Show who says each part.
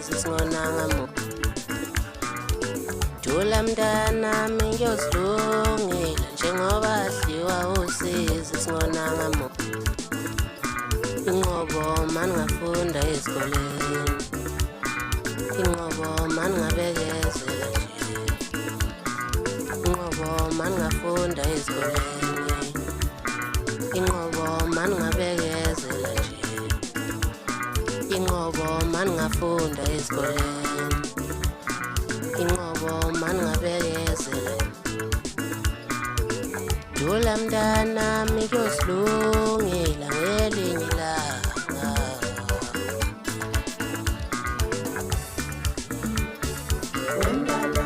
Speaker 1: usizi singonanga mo Jula mntanami ngiyosilungela njengoba adliwa usizi singonanga mo Inqobo mani ngafunda esikoleni Inqobo mani ngabekezela nje Inqobo mani ngafunda esikoleni Inqobo mani ngabekezela nje Inqobo mani ngafunda esikoleni Inqobo mani ngabekezela Jula mntanami kuyosilungela ngelinye ilanga Wendalo